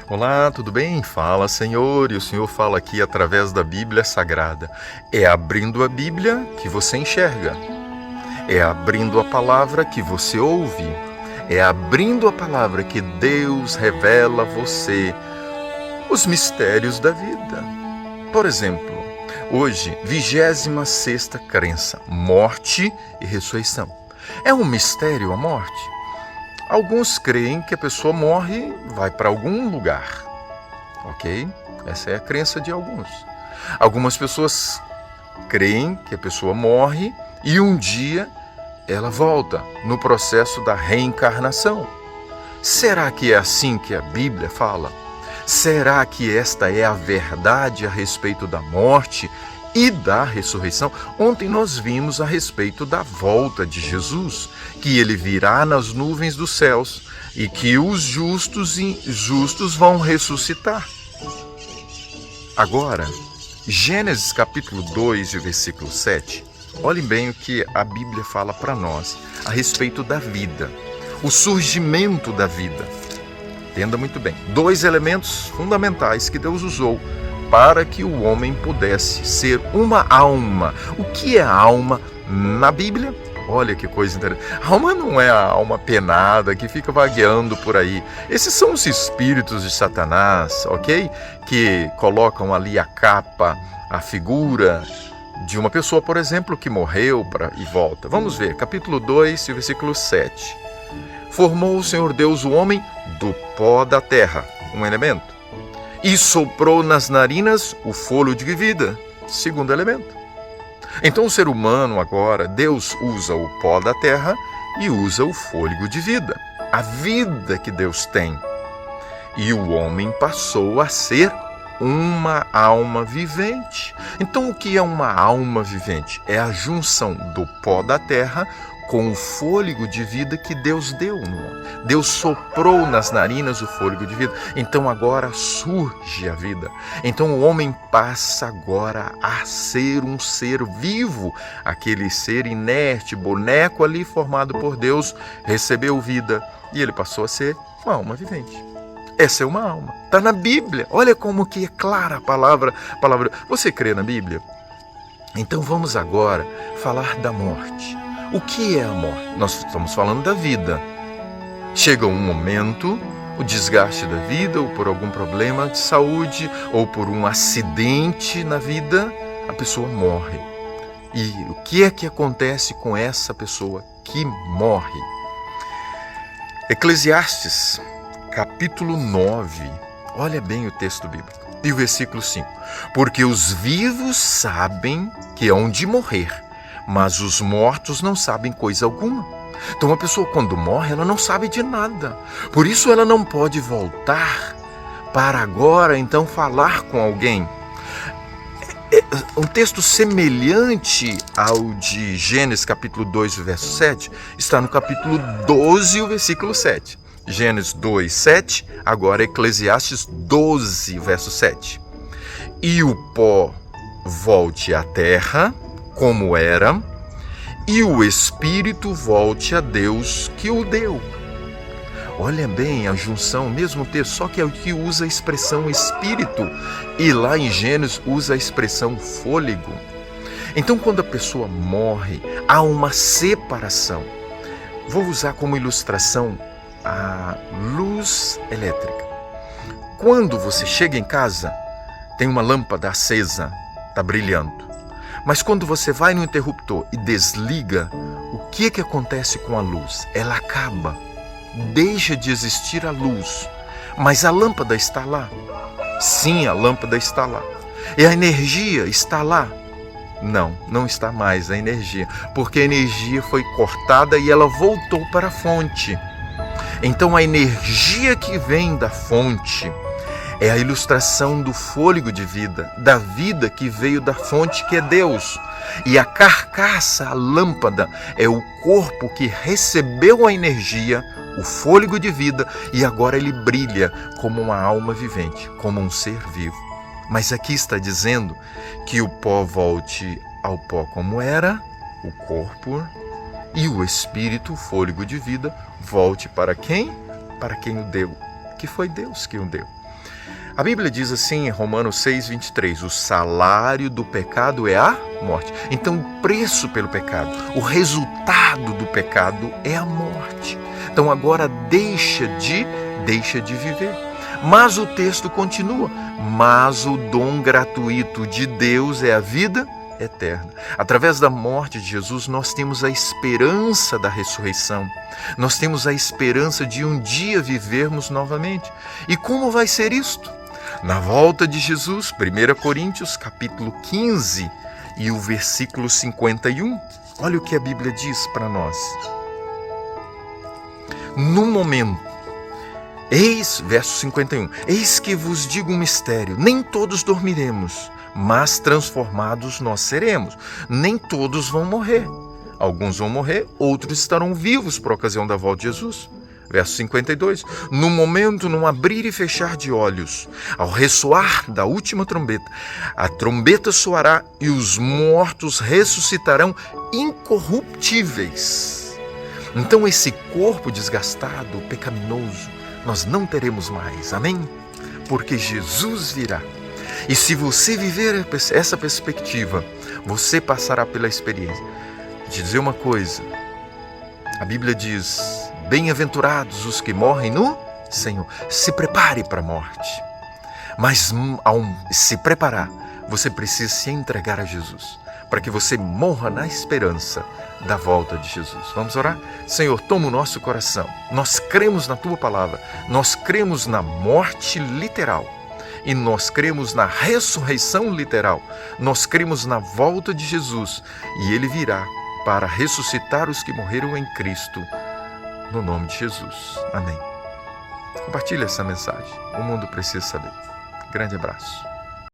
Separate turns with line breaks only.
Olá, tudo bem? Fala, Senhor, e o Senhor fala aqui através da Bíblia Sagrada. É abrindo a Bíblia que você enxerga. É abrindo a palavra que você ouve. É abrindo a palavra que Deus revela a você os mistérios da vida. Por exemplo, hoje, 26ª crença, morte e ressurreição. É um mistério a morte? Alguns creem que a pessoa morre e vai para algum lugar, ok? Essa é a crença de alguns. Algumas pessoas creem que a pessoa morre e um dia ela volta no processo da reencarnação. Será que é assim que a Bíblia fala? Será que esta é a verdade a respeito da morte e da ressurreição? Ontem nós vimos a respeito da volta de Jesus, que ele virá nas nuvens dos céus e que os justos vão ressuscitar. Agora, Gênesis capítulo 2 e versículo 7, olhem bem o que a Bíblia fala para nós a respeito da vida, o surgimento da vida. Entenda muito bem, 2 elementos fundamentais que Deus usou para que o homem pudesse ser uma alma. O que é alma na Bíblia? Olha que coisa interessante. A alma não é a alma penada que fica vagueando por aí. Esses são os espíritos de Satanás, ok? Que colocam ali a capa, a figura de uma pessoa, por exemplo, que morreu e volta. Vamos ver, capítulo 2, versículo 7. Formou o Senhor Deus o homem do pó da terra, um elemento, e soprou nas narinas o fôlego de vida, segundo elemento. Então o ser humano agora, Deus usa o pó da terra e usa o fôlego de vida, a vida que Deus tem. E o homem passou a ser uma alma vivente. Então o que é uma alma vivente? É a junção do pó da terra com o fôlego de vida que Deus deu no homem. Deus soprou nas narinas o fôlego de vida. Então agora surge a vida. Então o homem passa agora a ser um ser vivo. Aquele ser inerte, boneco ali formado por Deus, recebeu vida e ele passou a ser uma alma vivente. Essa é uma alma. Está na Bíblia. Olha como que é clara a palavra. Você crê na Bíblia? Então vamos agora falar da morte. O que é a morte? Nós estamos falando da vida. Chega um momento, o desgaste da vida, ou por algum problema de saúde, ou por um acidente na vida, a pessoa morre. E o que é que acontece com essa pessoa que morre? Eclesiastes, capítulo 9, olha bem o texto bíblico, e o versículo 5. Porque os vivos sabem que hão de morrer, mas os mortos não sabem coisa alguma. Então a pessoa quando morre, ela não sabe de nada. Por isso ela não pode voltar para agora, então, falar com alguém. Um texto semelhante ao de Gênesis capítulo 2, verso 7, está no capítulo 12, o versículo 7. Gênesis 2, 7, agora Eclesiastes 12, verso 7. E o pó volte à terra, como era, e o espírito volte a Deus que o deu. Olha bem a junção, mesmo texto, só que é o que usa a expressão espírito, e lá em Gênesis usa a expressão fôlego. Então, quando a pessoa morre, há uma separação. Vou usar como ilustração a luz elétrica. Quando você chega em casa, tem uma lâmpada acesa, está brilhando. Mas quando você vai no interruptor e desliga, o que acontece com a luz? Ela acaba, deixa de existir a luz, mas a lâmpada está lá. Sim, a lâmpada está lá. E a energia está lá? Não, não está mais a energia, porque a energia foi cortada e ela voltou para a fonte. Então a energia que vem da fonte é a ilustração do fôlego de vida, da vida que veio da fonte que é Deus. E a carcaça, a lâmpada, é o corpo que recebeu a energia, o fôlego de vida, e agora ele brilha como uma alma vivente, como um ser vivo. Mas aqui está dizendo que o pó volte ao pó como era, o corpo, e o espírito, o fôlego de vida, volte para quem? Para quem o deu, que foi Deus que o deu. A Bíblia diz assim em Romanos 6:23, o salário do pecado é a morte. Então o preço pelo pecado, o resultado do pecado é a morte. Então agora deixa de viver. Mas o texto continua, mas o dom gratuito de Deus é a vida eterna. Através da morte de Jesus, nós temos a esperança da ressurreição. Nós temos a esperança de um dia vivermos novamente. E como vai ser isto? Na volta de Jesus, 1 Coríntios capítulo 15 e o versículo 51. Olha o que a Bíblia diz para nós. No momento, verso 51, eis que vos digo um mistério, nem todos dormiremos, mas transformados nós seremos. Nem todos vão morrer. Alguns vão morrer, outros estarão vivos por ocasião da volta de Jesus. Verso 52, no momento, num abrir e fechar de olhos, ao ressoar da última trombeta, a trombeta soará e os mortos ressuscitarão incorruptíveis. Então esse corpo desgastado, pecaminoso, nós não teremos mais, amém? Porque Jesus virá. E se você viver essa perspectiva, você passará pela experiência. Vou te dizer uma coisa, a Bíblia diz, bem-aventurados os que morrem no Senhor. Se prepare para a morte. Mas ao se preparar, você precisa se entregar a Jesus, para que você morra na esperança da volta de Jesus. Vamos orar? Senhor, toma o nosso coração. Nós cremos na Tua palavra. Nós cremos na morte literal. E nós cremos na ressurreição literal. Nós cremos na volta de Jesus. E Ele virá para ressuscitar os que morreram em Cristo. No nome de Jesus. Amém. Compartilhe essa mensagem. O mundo precisa saber. Grande abraço.